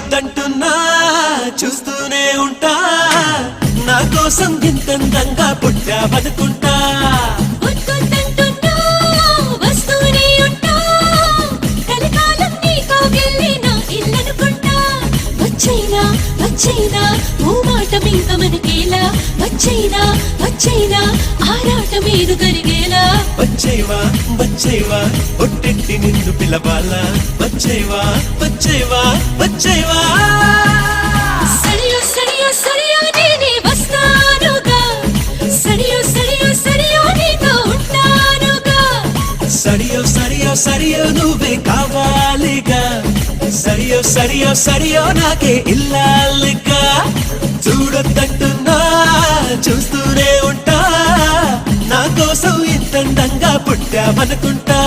చూడొద్దంటున్నా చూస్తూనే ఉంటా నా కోసం ఇంతందంగా పుట్టావనుకుంటా వచ్చైనా ఓ మాట మీద మనకేలా వచ్చైనా ఆరాట మీద కరిగేలా వచ్చేవా ఒట్టెట్టి నిన్ను పిలవాలా వచ్చేవా సరియో నేనే వస్తానుగా సరియో నీతో ఉంటానుగా సరియో నువ్వే కావాలిగా సరియో నాకే ఇల్లాలిగా చూడొద్దంటున్నా చూస్తూనే ఉంటా నా కోసం ఇంతందంగా పుట్టావనుకుంటా